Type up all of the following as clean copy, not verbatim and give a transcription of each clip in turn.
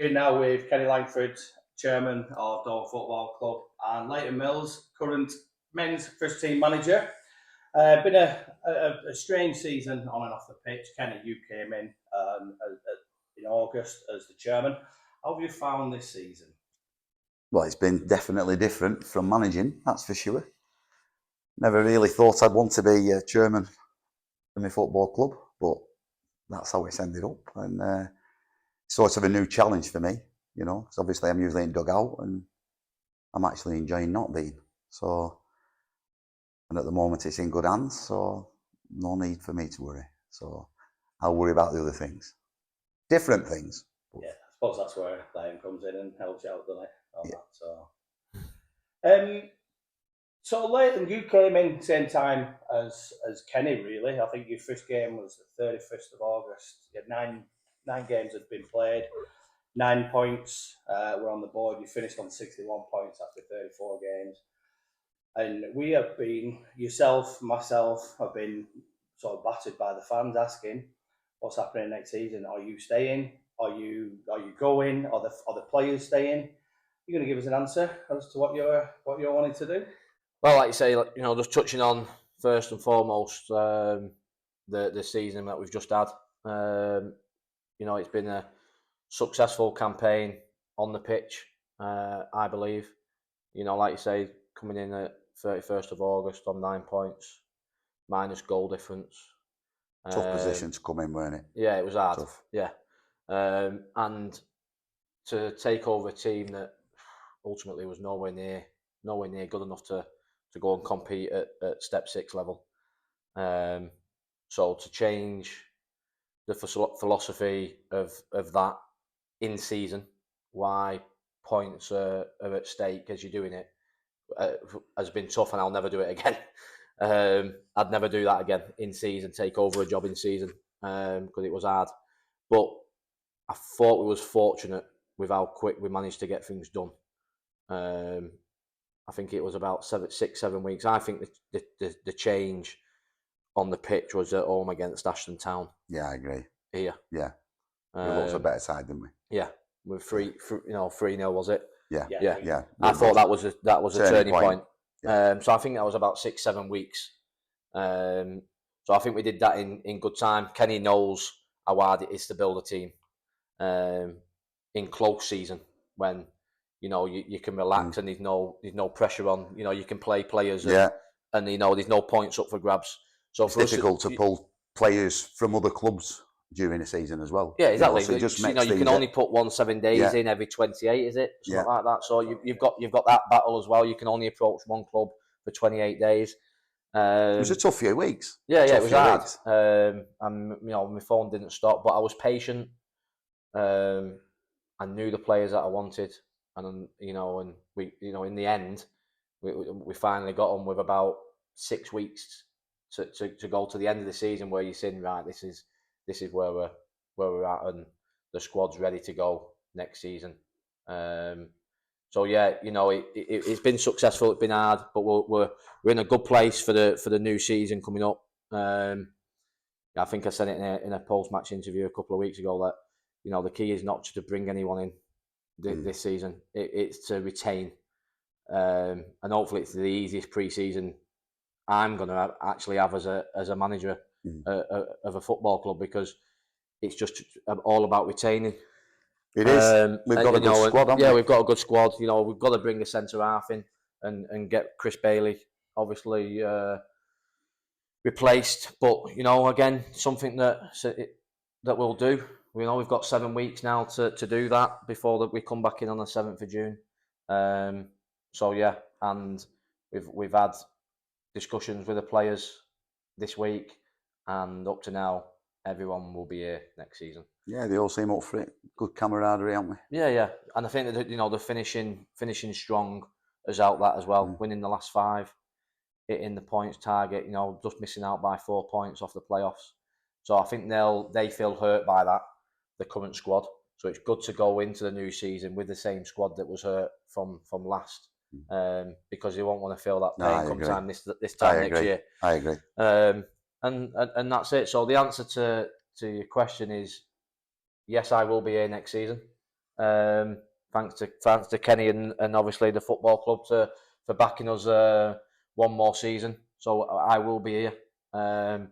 Here now with Kenny Langford, chairman of Dawn Football Club, and Leighton Mills, current men's first team manager. Been a strange season on and off the pitch. Kenny, you came in August as the chairman. How have you found this season? Well, it's been definitely different from managing, that's for sure. Never really thought I'd want to be chairman of my football club, but that's how it's ended up. And sort of a new challenge for me, you know, because obviously I'm usually in dugout and I'm actually enjoying not being. So, and at the moment it's in good hands, so no need for me to worry. So I'll worry about the other things. Different things. Yeah, I suppose that's where Leighton comes in and helps you out, doesn't it? Yeah. So Leighton, you came in same time as Kenny, really. I think your first game was the 31st of August. You had nine games had been played, 9 points were on the board. You finished on 61 points after 34 games. And we have been, yourself, myself, have been sort of battered by the fans asking what's happening next season. Are you staying? Are you going? Are the players staying? You're going to give us an answer as to what you're wanting to do? Well, like you say, just touching on first and foremost the season that we've just had. It's been a successful campaign on the pitch, I believe. Like you say, coming in at 31st of August on 9 points, minus goal difference. Tough position to come in, weren't it? Yeah, it was hard. Tough. Yeah. And to take over a team that ultimately was nowhere near good enough to go and compete at step 6 level. So to change the philosophy of that in season, why points are at stake as you're doing it, has been tough, and I'll never do it again. I'd never do that again in season, take over a job in season, because it was hard. But I thought we was fortunate with how quick we managed to get things done. I think it was about 6-7 weeks. I think the change on the pitch was at home against Ashton Town. Yeah, I agree. Here. Yeah. We looked a better side, didn't we? Yeah. With 3-0 was it? Yeah. I thought that was a turning point. Yeah. So I think that was about 6-7 weeks. So I think we did that in good time. Kenny knows how hard it is to build a team in close season when you can relax and there's no pressure on. You can play players and there's no points up for grabs. So it's difficult to pull players from other clubs during a season as well. Yeah, exactly. So it just makes you can only put 7 days in every 28, is it? Something like that. So you've got that battle as well. You can only approach one club for 28 days. It was a tough few weeks. Yeah, it was hard. And my phone didn't stop, but I was patient. I knew the players that I wanted, and we in the end we finally got on with about 6 weeks to go to the end of the season, where you're saying, right, this is where we're at, and the squad's ready to go next season. So yeah, it's been successful. It's been hard, but we're in a good place for the new season coming up. I think I said it in a post-match interview a couple of weeks ago that the key is not to bring anyone in this season. It's to retain, and hopefully it's the easiest pre-season I'm going to actually have as a manager of a football club, because it's just all about retaining. It is. We've got a good squad, haven't we? Yeah, we've got a good squad. We've got to bring a centre half in and get Chris Bailey obviously replaced. But again, something that we'll do. We've got 7 weeks now to do that before we come back in on the 7th of June. So yeah, and we've had discussions with the players this week, and up to now, everyone will be here next season. Yeah, they all seem up for it. Good camaraderie, aren't we? Yeah, and I think that the finishing strong has helped that as well. Winning the last 5, hitting the points target. Just missing out by 4 points off the playoffs. So I think they feel hurt by that, the current squad. So it's good to go into the new season with the same squad that was hurt from last, because you won't want to feel that pain come time this time next year. I agree. And that's it. So the answer to your question is, yes, I will be here next season. Thanks to Kenny and obviously the football club for backing us one more season. So I will be here, and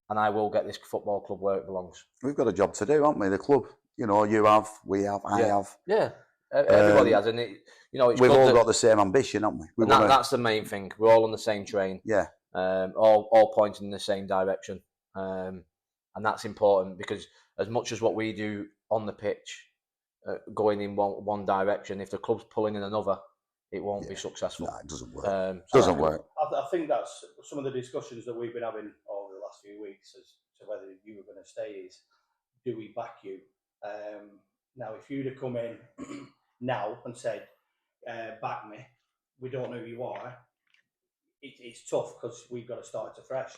I will get this football club where it belongs. We've got a job to do, haven't we? The club, you have, we have, I have. Yeah, everybody has, and it's we've all got the same ambition, haven't we? That's the main thing. We're all on the same train. Yeah. All pointing in the same direction, and that's important because as much as what we do on the pitch, going in one direction, if the club's pulling in another, it won't be successful. No, it doesn't work. Doesn't work. I think that's some of the discussions that we've been having over the last few weeks as to whether you were going to stay is, do we back you? Now, if you'd have come in now and said, back me, we don't know who you are, it's tough because we've got to start afresh.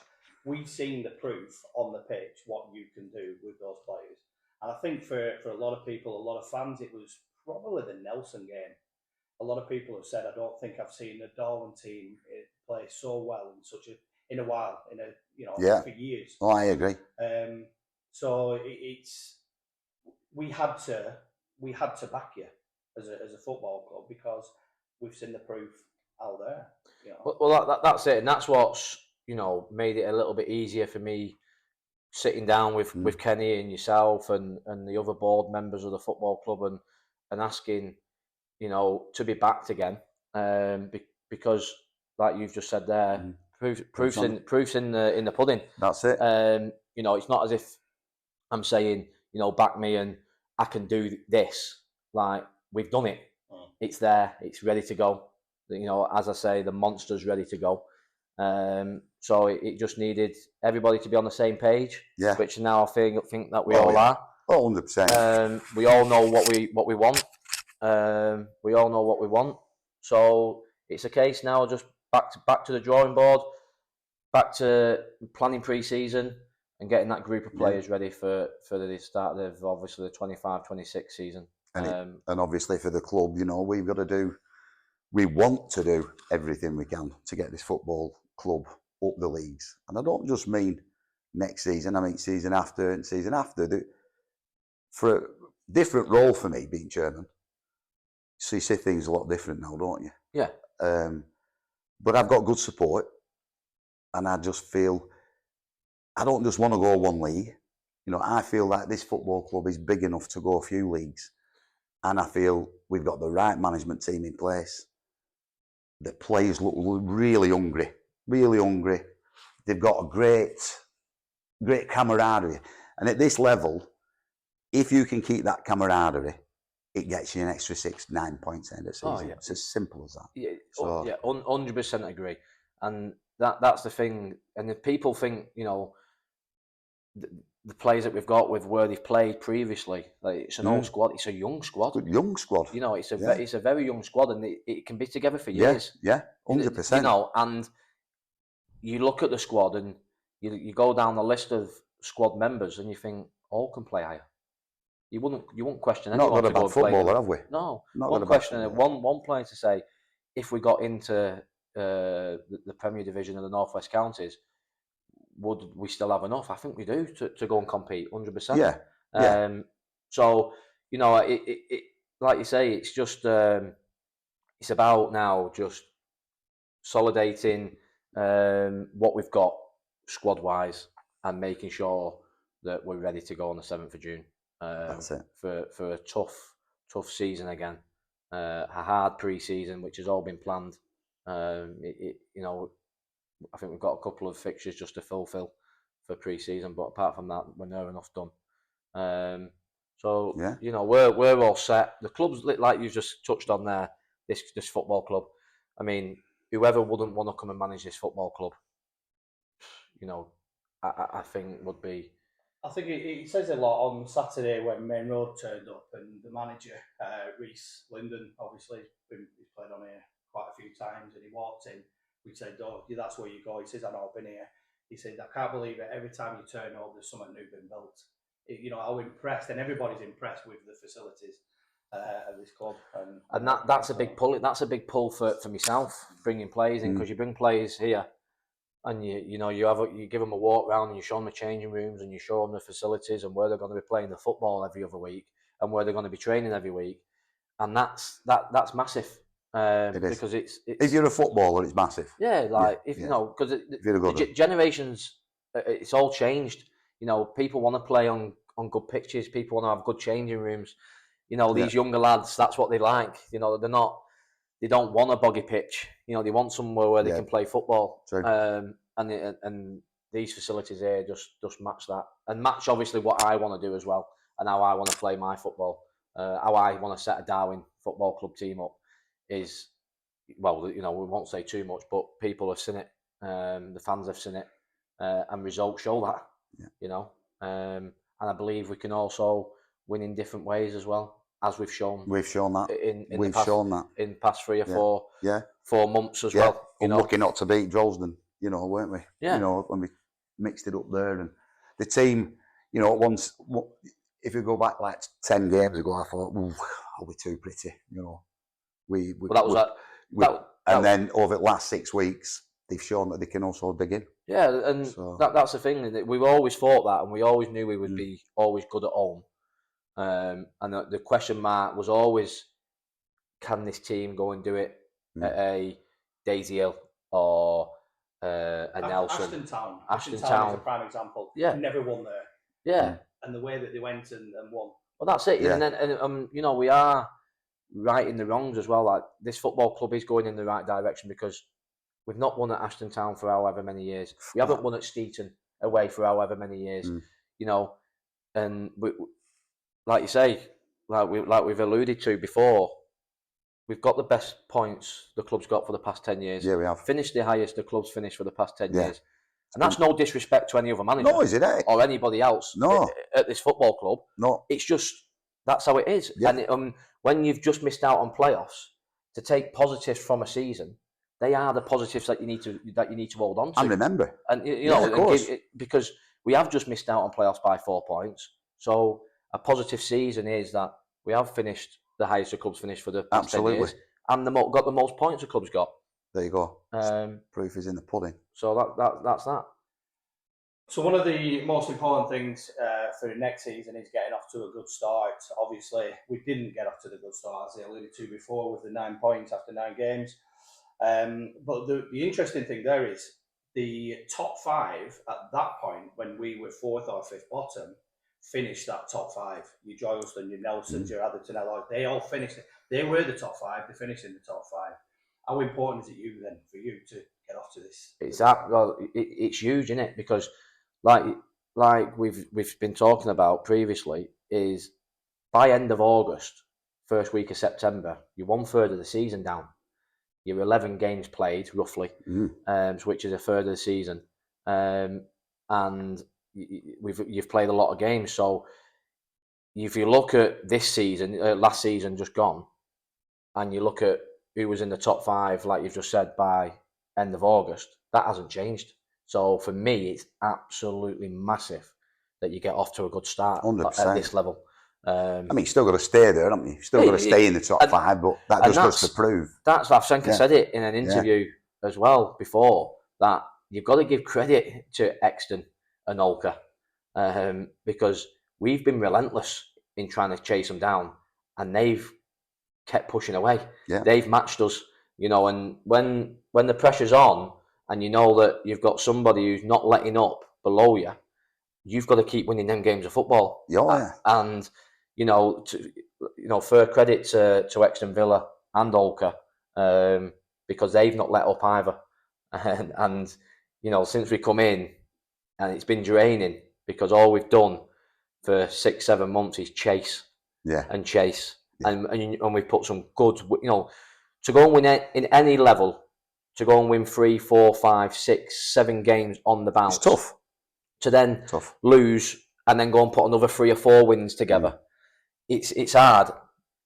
We've seen the proof on the pitch, what you can do with those players. And I think for a lot of people, a lot of fans, it was probably the Nelson game. A lot of people have said, I don't think I've seen a Darwin team play so well in a while, for years. Oh, I agree. So we had to back you as a football club because we've seen the proof out there. Well, that's it, and that's what's made it a little bit easier for me sitting down with Kenny and yourself and the other board members of the football club and asking, to be backed again, because like you've just said there, proof's in the pudding. That's it. It's not as if I'm saying, back me and I can do this. Like, we've done it. It's there. It's ready to go. As I say, the monster's ready to go. So it just needed everybody to be on the same page, which now I think that we all are. 100%. We all know what we want. We all know what we want. So it's a case now just back to the drawing board, back to planning pre-season and getting that group of players ready for the start of obviously the 25-26 season. And obviously for the club, we want to do everything we can to get this football club up the leagues. And I don't just mean next season, I mean season after and season after. For a different role for me, being chairman, so you see things a lot different now, don't you? Yeah. But I've got good support, and I just feel I don't just want to go one league. I feel like this football club is big enough to go a few leagues, and I feel we've got the right management team in place. The players look really hungry, really hungry. They've got a great camaraderie, and at this level, if you can keep that camaraderie, it gets you an extra 6-9 points end of season. Oh, yeah. It's as simple as that. Yeah, 100% agree. And that's the thing. And if people think, the players that we've got with where they've played previously, like it's an old squad, it's a young squad. Good young squad. It's a very young squad, and it can be together for years. Yeah, 100%. And you look at the squad and you go down the list of squad members and you think all can play higher. You wouldn't question anyone. Not got a bad footballer, have we? No, one question. One player to say, if we got into the Premier Division of the North West Counties, would we still have enough? I think we do to go and compete 100%. Yeah. So it like you say, it's just it's about now just solidating what we've got squad wise and making sure that we're ready to go on the 7th of June. That's it. For a tough season again, a hard pre-season which has all been planned. I think we've got a couple of fixtures just to fulfil for pre-season, but apart from that, we're near enough done. We're all set. The club's like you just touched on there. This football club. I mean, whoever wouldn't want to come and manage this football club, I think would be. I think it says a lot on Saturday when Main Road turned up and the manager, Reece Linden, obviously, he's played on here quite a few times, and he walked in. We said, oh, yeah, that's where you go. He says, I know, I've been here. He said, I can't believe it. Every time you turn up, there's something new been built. I'm impressed, and everybody's impressed with the facilities of this club. And that's a big pull. That's a big pull for myself, bringing players in, because you bring players here, and you give them a walk round, and you show them the changing rooms, and you show them the facilities and where they're going to be playing the football every other week, and where they're going to be training every week, and that's massive. It is. Because it's If you're a footballer, it's massive. yeah, like Yeah, if yeah. you know, because If you're a good one. generations, it's all changed. You know, people want to play on good pitches. People want to have good changing rooms. You know, these younger lads, that's what they like. You know, they don't want a boggy pitch. You know, they want somewhere where they can play football. True. And these facilities here just match that, and match obviously what I want to do as well, and how I want to play my football. How I want to set a Darwin Football Club team up is, well, you know, we won't say too much, but people have seen it. The fans have seen it, and results show that. Yeah. You know, and I believe we can also win in different ways as well, as we've shown. We've shown that. In We've the past, shown that in past 3 or 4 months as yeah. well. You know, Unlucky not to beat Droylsden, you know, weren't we? Yeah. You know, when we mixed it up there, and the team, you know, once if you go back like 10 games ago, I thought, are we too pretty? You know, and then over the last 6 weeks, they've shown that they can also dig in. Yeah, and that's the thing. We've always thought that, and we always knew we would be always good at home. And the question mark was always, can this team go and do it at a Daisy Hill or a Nelson? Ashton Town is a prime example. Yeah, never won there. Yeah, and the way that they went and won. Well, that's it. Yeah. And you know, we are righting the wrongs as well. Like, this football club is going in the right direction, because we've not won at Ashton Town for however many years. We haven't won at Steeton away for however many years. You know, and we, like you say, like we've alluded to before, we've got the best points the club's got for the past 10 years. Yeah, we have. Finished the highest the club's finished for the past 10 years. And that's no disrespect to any other manager. No, is it? Or anybody else at this football club. No. It's just, that's how it is. Yeah. And when you've just missed out on playoffs, to take positives from a season, they are the positives that you need to hold on to. And remember. And you know, because we have just missed out on playoffs by 4 points. So a positive season is that we have finished the highest the club's finished for the past 10 years, and got the most points the club's got. There you go. Proof is in the pudding. So that's that. So one of the most important things for the next season is getting off to a good start. Obviously, we didn't get off to the good start, as I alluded to before, with the 9 points after 9 games. But the interesting thing there is the top 5 at that point, when we were 4th or 5th bottom, finished that top 5. Your Droylsden, your Nelsons, your Atherton Alloy, they all finished it. They were the top 5. They finished in the top 5. How important is it for you to get off to this? It's huge, isn't it? Because like we've been talking about previously, is by end of August, first week of September, you're 1/3 of the season down. You're 11 games played roughly, which is 1/3 of the season, and you've played a lot of games. So if you look at this season, last season just gone, and you look at who was in the top 5, like you've just said, by end of August, that hasn't changed. So for me, it's absolutely massive that you get off to a good start 100%. at this level. I mean, you still got to stay there, haven't you? You still got to stay in the top 5, but that just goes to prove. I've said it in an interview as well before, that you've got to give credit to Exton and Olka, because we've been relentless in trying to chase them down, and they've kept pushing away. Yeah. They've matched us, you know, and when the pressure's on, and you know that you've got somebody who's not letting up below you, you've got to keep winning them games of football. Yeah. And you know, fair credit to Exton Villa and Olka, because they've not let up either. And you know, since we come in, and it's been draining, because all we've done for 6-7 months is chase. Yeah. And chase. Yeah. And we've put some good, you know, to go and win in any level, to go and win 3, 4, 5, 6, 7 games on the bounce. It's tough. To then lose and then go and put another 3 or 4 wins together. It's hard.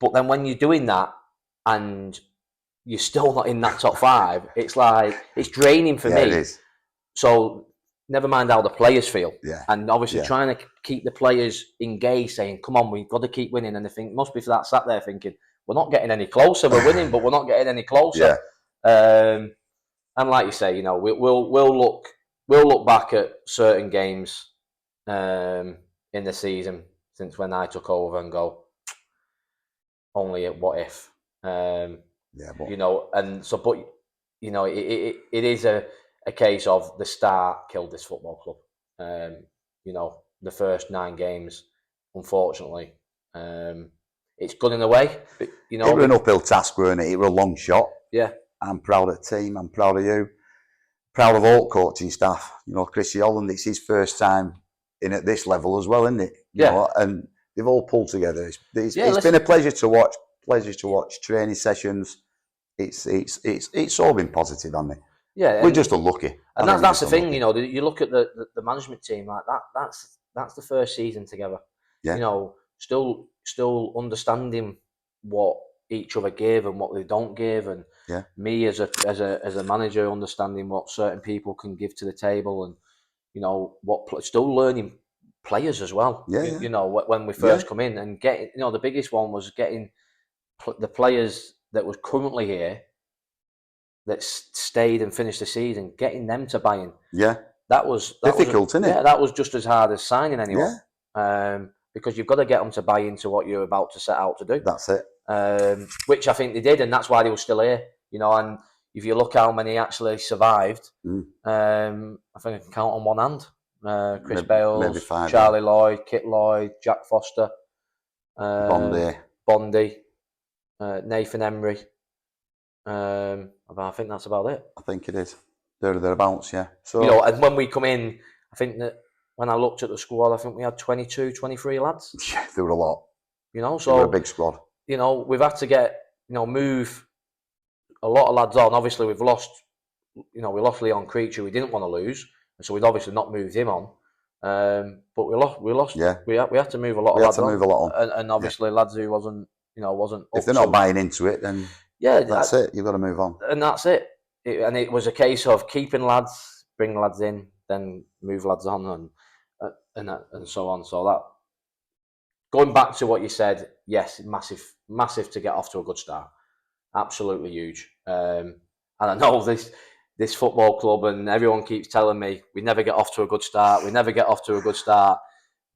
But then when you're doing that and you're still not in that top 5, it's like, it's draining for me. It is. So never mind how the players feel. Yeah. And obviously trying to keep the players engaged, saying, come on, we've got to keep winning. And they think, must be for that sat there thinking, we're not getting any closer. We're winning, but we're not getting any closer. Yeah. And like you say, you know, we'll look back at certain games in the season since when I took over and go, only a what if. But You know, and so, but you know, it is a case of the start killed this football club. You know, the first 9 games, unfortunately, it's good in a way. But, you know, it was an uphill task, weren't it? It was a long shot. Yeah, I'm proud of the team. I'm proud of you. Proud of all coaching staff. You know, Chrissy Holland, it's his first time in at this level as well, isn't it? You know, and they've all pulled together. It's been a pleasure to watch. Training sessions. It's all been positive, hasn't it? Yeah, we're just unlucky. And that's the thing, you know. You look at the management team like that. That's the first season together. Yeah. You know, still understanding what each other give and what they don't give, and me as a manager understanding what certain people can give to the table, and you know still learning players as well. You know, when we first come in and getting, you know, the biggest one was getting the players that was currently here that stayed and finished the season, getting them to buy in. Yeah. That was difficult, isn't it? Yeah, that was just as hard as signing anyone. Because you've got to get them to buy into what you're about to set out to do. That's it. Which I think they did, and that's why they were still here. You know, and if you look how many actually survived, I think I can count on one hand. Chris Bales, maybe 5, Charlie Lloyd, Kit Lloyd, Jack Foster, Bondi, Nathan Emery. I think that's about it. I think it is. Thereabouts, yeah. So, you know, and when we come in, I think that when I looked at the squad, I think we had 22, 23 lads. Yeah, there were a lot. You know, so they were a big squad. You know, we've had to move a lot of lads on. Obviously, we lost Leon Creature. We didn't want to lose, and so we'd obviously not moved him on. But we lost. Yeah, we had to move a lot of lads on. And obviously lads who wasn't. If they're not buying into it, then that's it. You've got to move on. And that's it. And it was a case of keeping lads, bring lads in, then move lads on, and so on. So that, going back to what you said, yes, massive to get off to a good start. Absolutely huge. And I know this football club, and everyone keeps telling me we never get off to a good start. We never get off to a good start.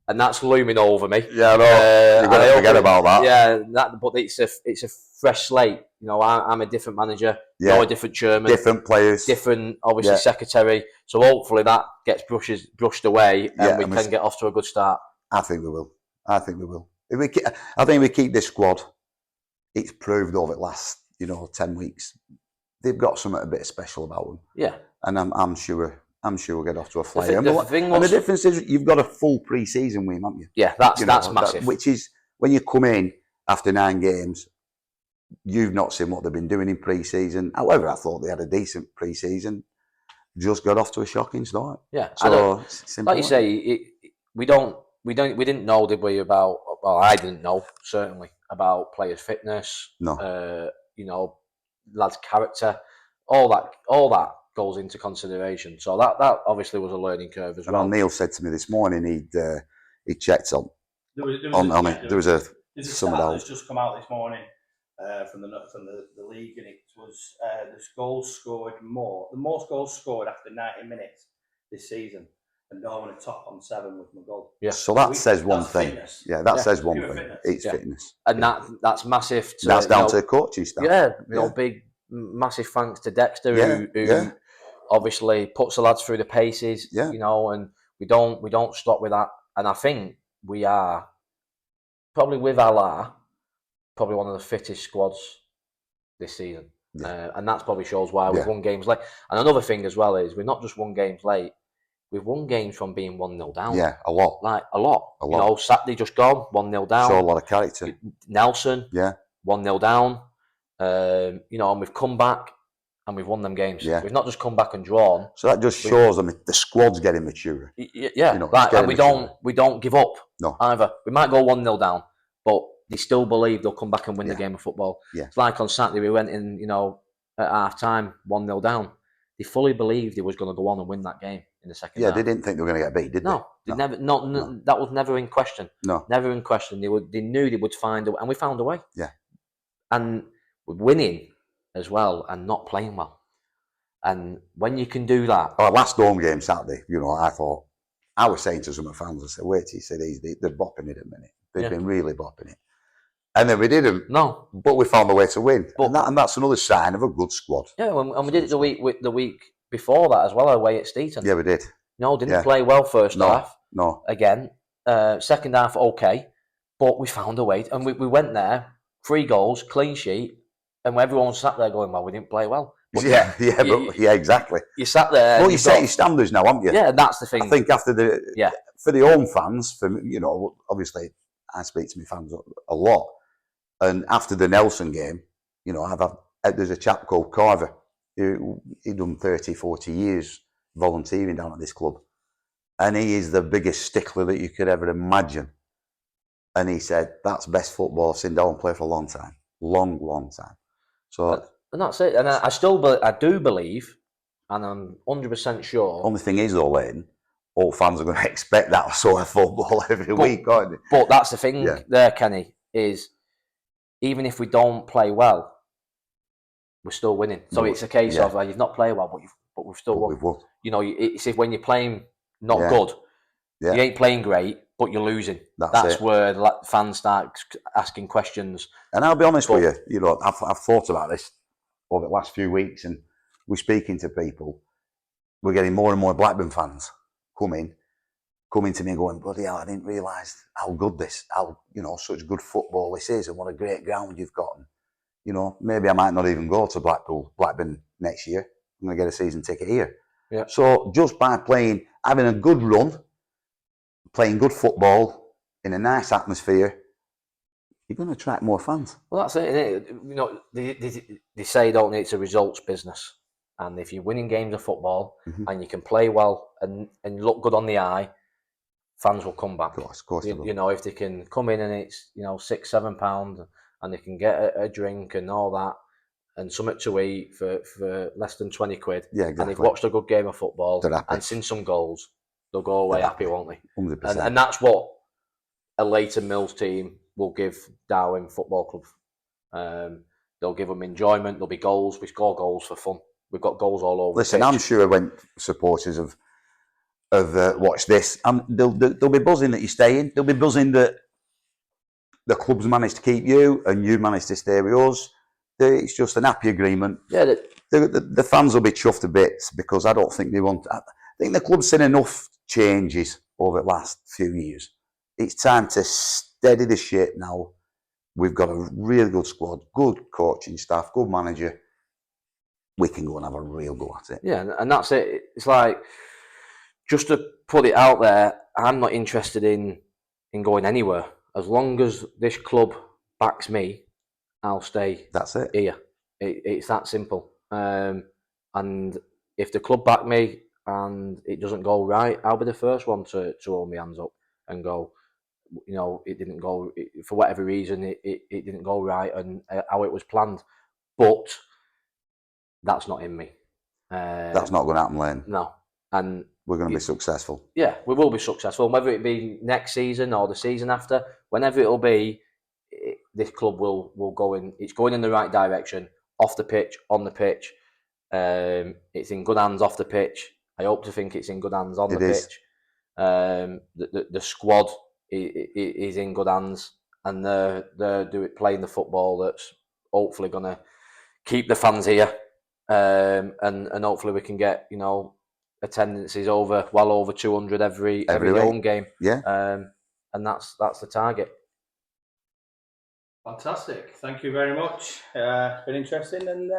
And that's looming over me. Yeah, no, you've got to forget about that. Yeah, but it's a fresh slate. You know, I'm a different manager. You're a different chairman. Different players. Different, obviously, secretary. So hopefully that gets brushed away, and we can get off to a good start. I think we will. I think we keep this squad. It's proved over the last 10 weeks. They've got something a bit special about them. Yeah. And I'm sure we'll get off to a flyer. The difference is you've got a full pre-season win, haven't you? Yeah, that's massive. Which is when you come in after 9 games, you've not seen what they've been doing in pre-season. However, I thought they had a decent pre-season. Just got off to a shocking start. Yeah. So like you say, we didn't know, did we, about? Well, I didn't know certainly about players' fitness. No. Lads' character, all that goes into consideration. So that obviously was a learning curve as well. And Neil said to me this morning he checked on it. There was a stat that's just come out this morning from the league, and it was the most goals scored after 90 minutes this season, and Norman are top on 7 with McGull. Yeah. So that says one thing. Fitness. Yeah, that says one thing. Fitness. It's fitness, and that's massive. That's down to coaching staff. Yeah, big massive thanks to Dexter who obviously puts the lads through the paces. Yeah. And we don't stop with that. And I think we are probably, with Allah, probably one of the fittest squads this season. Yeah. And that probably shows why we've won games late. And another thing as well is we've not just won games late, we've won games from being 1-0 down. Yeah, a lot. Like, a lot. Saturday just gone, 1-0 down. Show a lot of character. Nelson, 1-0 down. And we've come back and we've won them games. Yeah. We've not just come back and drawn. So that just shows them the squad's getting mature. Yeah, and we don't give up. No. Either. We might go 1-0 down, but they still believe they'll come back and win the game of football. Yeah. It's like on Saturday we went in, at half time, 1-0 down. They fully believed they was going to go on and win that game in the second half. They didn't think they were going to get beat, did they? No. That was never in question. No. Never in question. They knew they would find a way, and we found a way. Yeah. And we're winning as well and not playing well. And when you can do that... Our last home game Saturday, I was saying to some of the fans, I said, wait till you see these, they're bopping it at the minute. They've been really bopping it. And then we didn't. No, But we found a way to win. But- And that's another sign of a good squad. yeah, and we did it the week before that as well, away at Steeton. Yeah, we did. No, didn't Yeah. play well first No. half. No. Again, second half okay, but we found a way, and we went there, 3 goals, clean sheet, and everyone sat there going, "Well, we didn't play well." But Yeah, exactly. you sat there. Well, and you set your standards now, haven't you? Yeah, that's the thing. I think after Yeah. for the home fans, obviously I speak to my fans a lot, and after the Nelson game, there's a chap called Carver who he done 30, 40 years volunteering down at this club, and he is the biggest stickler that you could ever imagine. And he said that's best football I've seen down play for a long time, long time. So. And that's it. And I do believe, and I'm 100% sure. Only thing is, though, Leighton, all fans are going to expect that sort of football every week, aren't they? But that's the thing Yeah. there, Kenny, is even if we don't play well, we're still winning. So it's a case of you've not played well, but we've still won. We've won. It's if when you're playing not Yeah. good, Yeah. you ain't playing great, but you're losing. That's it. where fans start asking questions. And I'll be honest with you, I've thought about this over the last few weeks, and we're speaking to people. We're getting more and more Blackburn fans coming to me and going, bloody hell, I didn't realise how good such good football this is, and what a great ground you've got. And, maybe I might not even go to Blackburn next year. I'm going to get a season ticket here. Yeah. So just by having a good run, playing good football in a nice atmosphere, you're going to attract more fans. Well, that's it. They say, don't they, it's a results business. And if you're winning games of football and you can play well and look good on the eye, fans will come back. Of course they will. If they can come in and it's £6-7 and they can get a drink and all that and something to eat for less than 20 quid. Yeah, exactly. And they've watched a good game of football They're happy. and seen some goals, they'll go away happy, won't they? 100%. And that's what a Leighton Mills team will give Darwin Football Club. They'll give them enjoyment. There'll be goals. We score goals for fun. We've got goals all over. Listen, the pitch. I'm sure when supporters have watched this, they'll be buzzing that you're staying. They'll be buzzing that the club's managed to keep you and you managed to stay with us. It's just an happy agreement. Yeah, The fans will be chuffed to bits because I don't think they want. I think the club's seen enough changes over the last few years. It's time to steady the ship now. We've got a really good squad, good coaching staff, good manager. We can go and have a real go at it. Yeah, and that's it. It's like, just to put it out there, I'm not interested in going anywhere. As long as this club backs me, I'll stay. That's it. Here. It's that simple. And if the club back me and it doesn't go right, I'll be the first one to hold my hands up and go, it didn't go, for whatever reason, it didn't go right and how it was planned. But that's not in me. That's not going to happen, Leighton. No. And we're going to be successful. Yeah, we will be successful. Whether it be next season or the season after, whenever it'll be, this club will go in. It's going in the right direction, off the pitch, on the pitch. It's in good hands off the pitch. I hope to think it's in good hands on the pitch. The squad is in good hands, and they're playing the football that's hopefully going to keep the fans here, and hopefully we can get attendances well over 200 every home game. Yeah, and that's the target. Fantastic. Thank you very much. It's been interesting, and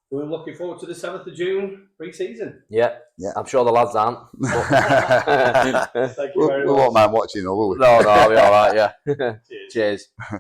we're looking forward to the 7th of June pre-season. Yeah. I'm sure the lads aren't. Thank you very much. We won't mind watching, though, will we? No, I'll be all right, yeah. Cheers.